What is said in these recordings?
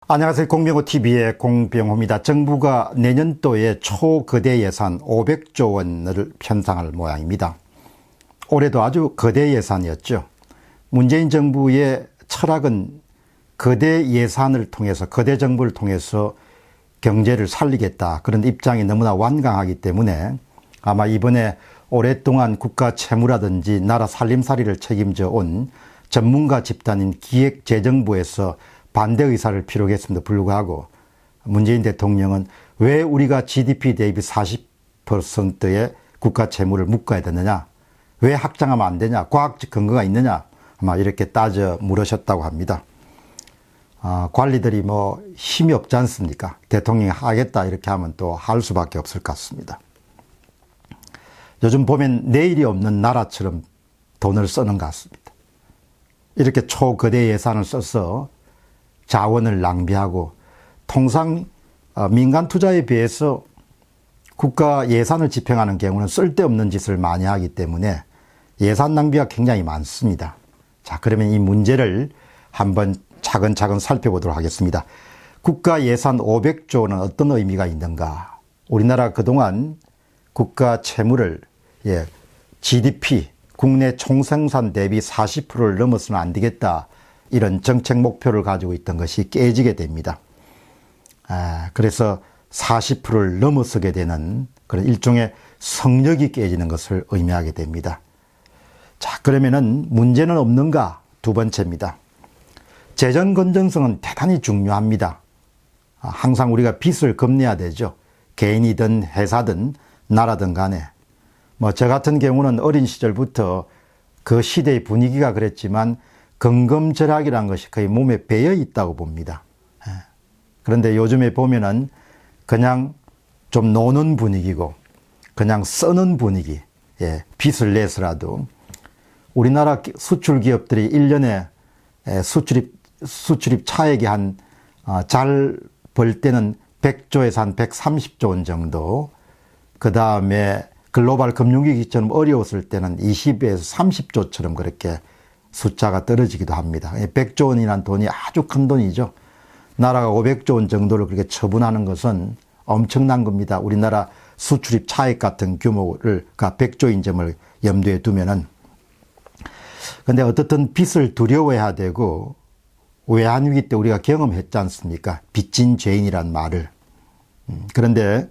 안녕하세요. 공병호TV의 공병호입니다. 정부가 내년도에 초거대 예산 500조 원을 편성할 모양입니다. 올해도 아주 거대 예산이었죠. 문재인 정부의 철학은 거대 예산을 통해서, 거대 정부를 통해서 경제를 살리겠다, 그런 입장이 너무나 완강하기 때문에 아마 이번에 오랫동안 국가 채무라든지 나라 살림살이를 책임져 온 전문가 집단인 기획재정부에서 반대 의사를 피력했음에도 불구하고 문재인 대통령은 왜 우리가 GDP 대비 40%의 국가 채무를 묶어야 되느냐, 왜 확장하면 안 되냐, 과학적 근거가 있느냐, 아마 이렇게 따져 물으셨다고 합니다. 관리들이 뭐 힘이 없지 않습니까? 대통령이 하겠다 이렇게 하면 또 할 수밖에 없을 것 같습니다. 요즘 보면 내일이 없는 나라처럼 돈을 쓰는 것 같습니다. 이렇게 초거대 예산을 써서 자원을 낭비하고, 통상 민간 투자에 비해서 국가 예산을 집행하는 경우는 쓸데없는 짓을 많이 하기 때문에 예산 낭비가 굉장히 많습니다. 자, 그러면 이 문제를 한번 차근차근 살펴보도록 하겠습니다. 국가 예산 500조는 어떤 의미가 있는가? 우리나라 그동안 국가 채무를 GDP, 국내 총생산 대비 40%를 넘어서는 안 되겠다, 이런 정책 목표를 가지고 있던 것이 깨지게 됩니다. 그래서 40%를 넘어서게 되는 그런 일종의 성역이 깨지는 것을 의미하게 됩니다. 자, 그러면은 문제는 없는가? 두 번째입니다. 재정 건전성은 대단히 중요합니다. 항상 우리가 빚을 갚내야 되죠. 개인이든 회사든 나라든 간에. 저 같은 경우는 어린 시절부터 그 시대의 분위기가 그랬지만 건검절약이라는 것이 거의 몸에 배어 있다고 봅니다. 그런데 요즘에 보면은 그냥 좀 노는 분위기고, 그냥 쓰는 분위기, 빚을 내서라도. 우리나라 수출 기업들이 1년에 수출입 차액이 잘 벌 때는 100조에서 한 130조 원 정도, 그 다음에 글로벌 금융위기처럼 어려웠을 때는 20에서 30조처럼 그렇게 숫자가 떨어지기도 합니다. 100조 원이라는 돈이 아주 큰 돈이죠. 나라가 500조 원 정도를 그렇게 처분하는 것은 엄청난 겁니다. 우리나라 수출입 차액 같은 규모를 100조인 점을 염두에 두면은. 근데 어떻든 빚을 두려워해야 되고, 외환위기 때 우리가 경험했지 않습니까? 빚진 죄인이란 말을. 그런데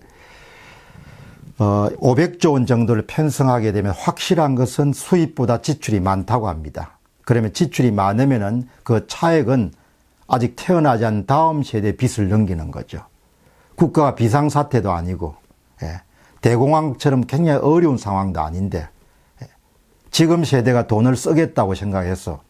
500조 원 정도를 편성하게 되면 확실한 것은 수입보다 지출이 많다고 합니다. 그러면 지출이 많으면은 그 차액은 아직 태어나지 않은 다음 세대의 빚을 넘기는 거죠. 국가가 비상사태도 아니고, 대공황처럼 굉장히 어려운 상황도 아닌데, 지금 세대가 돈을 쓰겠다고 생각해서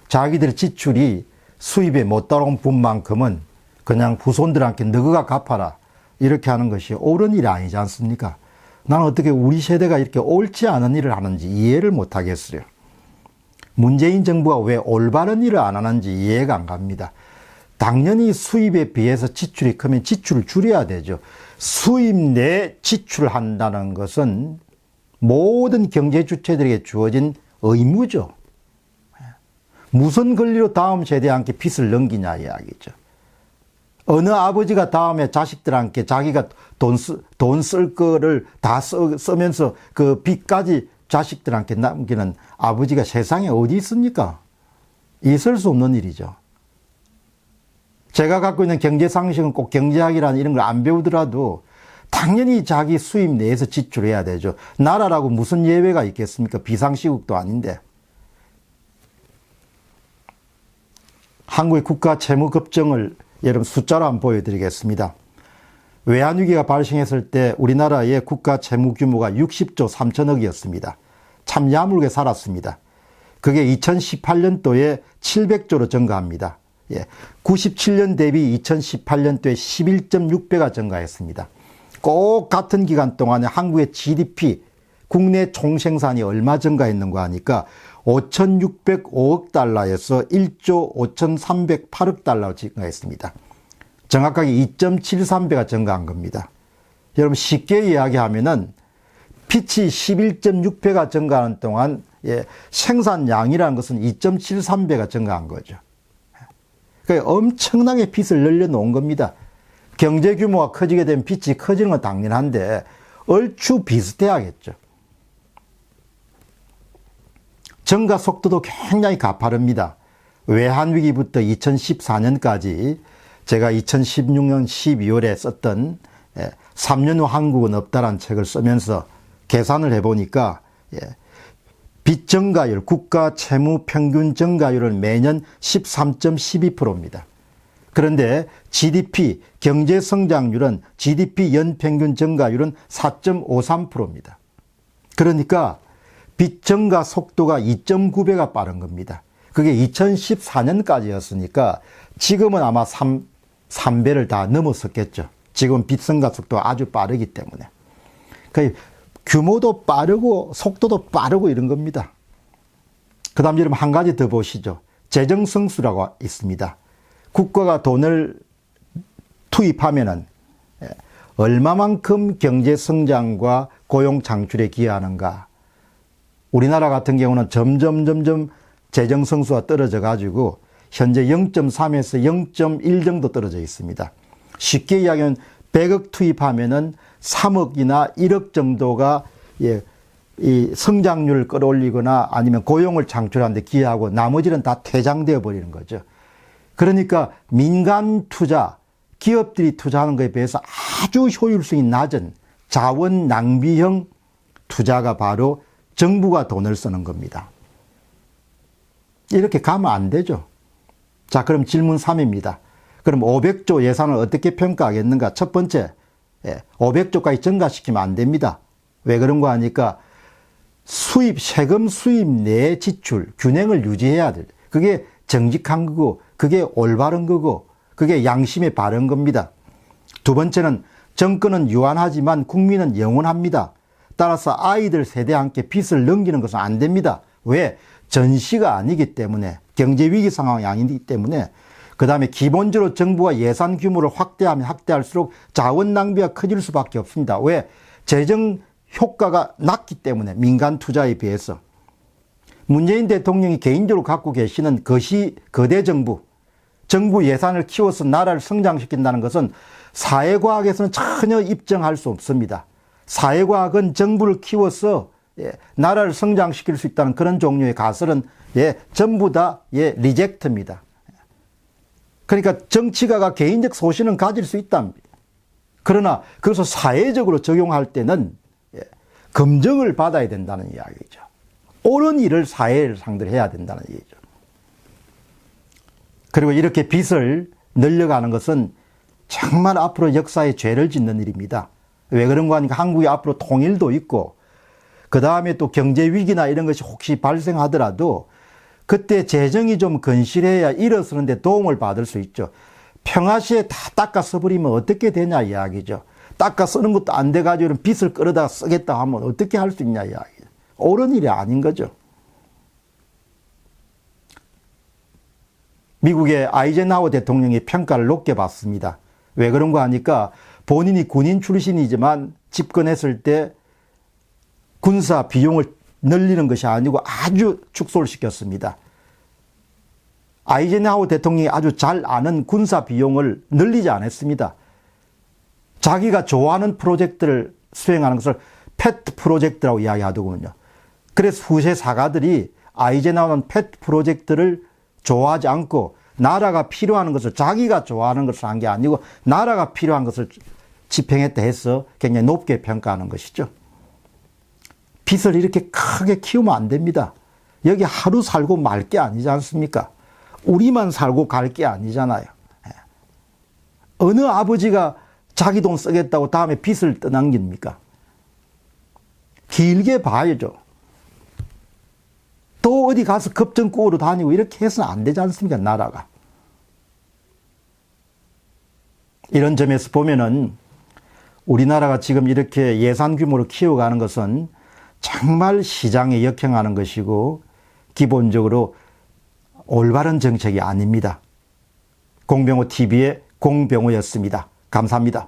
자기들의 지출이 수입에 못 따라온 분만큼은 그냥 후손들한테 너희가 갚아라, 이렇게 하는 것이 옳은 일이 아니지 않습니까? 나는 어떻게 우리 세대가 이렇게 옳지 않은 일을 하는지 이해를 못 하겠어요. 문재인 정부가 왜 올바른 일을 안 하는지 이해가 안 갑니다. 당연히 수입에 비해서 지출이 크면 지출을 줄여야 되죠. 수입 내 지출한다는 것은 모든 경제 주체들에게 주어진 의무죠. 무슨 권리로 다음 세대한테 빚을 넘기냐 이야기죠. 어느 아버지가 다음에 자식들한테 자기가 돈 쓸 거를 다 쓰면서 그 빚까지 자식들한테 남기는 아버지가 세상에 어디 있습니까? 있을 수 없는 일이죠. 제가 갖고 있는 경제상식은 꼭 경제학이라는 이런 걸 안 배우더라도 당연히 자기 수입 내에서 지출해야 되죠. 나라라고 무슨 예외가 있겠습니까? 비상시국도 아닌데. 한국의 국가 채무 급증을 여러분 숫자로 한번 보여드리겠습니다. 외환위기가 발생했을 때 우리나라의 국가 채무 규모가 60조 3천억이었습니다. 참 야물게 살았습니다. 그게 2018년도에 700조로 증가합니다. 97년 대비 2018년도에 11.6배가 증가했습니다. 꼭 같은 기간 동안에 한국의 GDP, 국내 총생산이 얼마 증가했는가 하니까 5,605억 달러에서 1조 5,308억 달러로 증가했습니다. 정확하게 2.73배가 증가한 겁니다. 여러분 쉽게 이야기하면은 빚이 11.6배가 증가하는 동안 생산량이라는 것은 2.73배가 증가한 거죠. 그러니까 엄청나게 빚을 늘려놓은 겁니다. 경제 규모가 커지게 되면 빚이 커지는 건 당연한데 얼추 비슷해야겠죠. 증가 속도도 굉장히 가파릅니다. 외환위기부터 2014년까지 제가 2016년 12월에 썼던 3년 후 한국은 없다라는 책을 쓰면서 계산을 해보니까 빚 증가율, 국가 채무 평균 증가율은 매년 13.12%입니다. 그런데 GDP, 경제 성장률은 GDP 연평균 증가율은 4.53%입니다. 그러니까 빚 증가 속도가 2.9배가 빠른 겁니다. 그게 2014년까지였으니까 지금은 아마 3배를 다 넘었었겠죠. 지금 빚 증가 속도가 아주 빠르기 때문에. 그러니까 규모도 빠르고 속도도 빠르고 이런 겁니다. 그 다음 여러분 한 가지 더 보시죠. 재정성수라고 있습니다. 국가가 돈을 투입하면은 얼마만큼 경제 성장과 고용 창출에 기여하는가. 우리나라 같은 경우는 점점 재정 성수가 떨어져 가지고 현재 0.3에서 0.1 정도 떨어져 있습니다. 쉽게 이야기하면 100억 투입하면은 3억이나 1억 정도가 이 성장률을 끌어올리거나 아니면 고용을 창출하는 데 기여하고 나머지는 다 퇴장되어 버리는 거죠. 그러니까 민간 투자, 기업들이 투자하는 것에 비해서 아주 효율성이 낮은 자원 낭비형 투자가 바로 정부가 돈을 쓰는 겁니다. 이렇게 가면 안 되죠. 자, 그럼 질문 3입니다. 그럼 500조 예산을 어떻게 평가하겠는가? 첫 번째, 500조까지 증가시키면 안 됩니다. 왜 그런가 하니까 세금 수입 내 지출 균형을 유지해야 돼. 그게 정직한 거고, 그게 올바른 거고, 그게 양심에 바른 겁니다. 두 번째는 정권은 유한하지만 국민은 영원합니다. 따라서 아이들 세대와 함께 빚을 넘기는 것은 안 됩니다. 왜? 전시가 아니기 때문에, 경제 위기 상황이 아니기 때문에. 그 다음에 기본적으로 정부가 예산 규모를 확대하면 확대할수록 자원 낭비가 커질 수밖에 없습니다. 왜? 재정 효과가 낮기 때문에, 민간 투자에 비해서. 문재인 대통령이 개인적으로 갖고 계시는 거대 정부 예산을 키워서 나라를 성장시킨다는 것은 사회과학에서는 전혀 입증할 수 없습니다. 사회과학은 정부를 키워서 나라를 성장시킬 수 있다는 그런 종류의 가설은 전부 다 리젝트입니다. 그러니까 정치가가 개인적 소신은 가질 수 있답니다. 그러나 그것을 사회적으로 적용할 때는 검증을 받아야 된다는 이야기죠. 옳은 일을 사회를 상대로 해야 된다는 얘기죠. 그리고 이렇게 빚을 늘려가는 것은 정말 앞으로 역사에 죄를 짓는 일입니다. 왜 그런가 하니까 한국이 앞으로 통일도 있고 그 다음에 또 경제 위기나 이런 것이 혹시 발생하더라도 그때 재정이 좀 건실해야 일어서는데 도움을 받을 수 있죠. 평화시에 다 닦아 써버리면 어떻게 되냐 이야기죠. 닦아 쓰는 것도 안 돼가지고 빚을 끌어다 쓰겠다 하면 어떻게 할 수 있냐 이야기죠. 옳은 일이 아닌 거죠. 미국의 아이젠하워 대통령이 평가를 높게 받습니다. 왜 그런가 하니까 본인이 군인 출신이지만 집권했을 때 군사 비용을 늘리는 것이 아니고 아주 축소를 시켰습니다. 아이젠하워 대통령이 아주 잘 아는 군사 비용을 늘리지 않았습니다. 자기가 좋아하는 프로젝트를 수행하는 것을 펫 프로젝트라고 이야기하더군요. 그래서 후세 사가들이 아이젠하워는 펫 프로젝트를 좋아하지 않고 나라가 필요한 것을 자기가 좋아하는 것을 한 게 아니고 나라가 필요한 것을 집행했다 해서 굉장히 높게 평가하는 것이죠. 빚을 이렇게 크게 키우면 안 됩니다. 여기 하루 살고 말 게 아니지 않습니까? 우리만 살고 갈 게 아니잖아요. 어느 아버지가 자기 돈 쓰겠다고 다음에 빚을 떠넘깁니까? 길게 봐야죠. 또 어디 가서 급정 꾸으러 다니고 이렇게 해서는 안 되지 않습니까? 나라가. 이런 점에서 보면은 우리나라가 지금 이렇게 예산 규모를 키워가는 것은 정말 시장에 역행하는 것이고 기본적으로 올바른 정책이 아닙니다. 공병호 TV의 공병호였습니다. 감사합니다.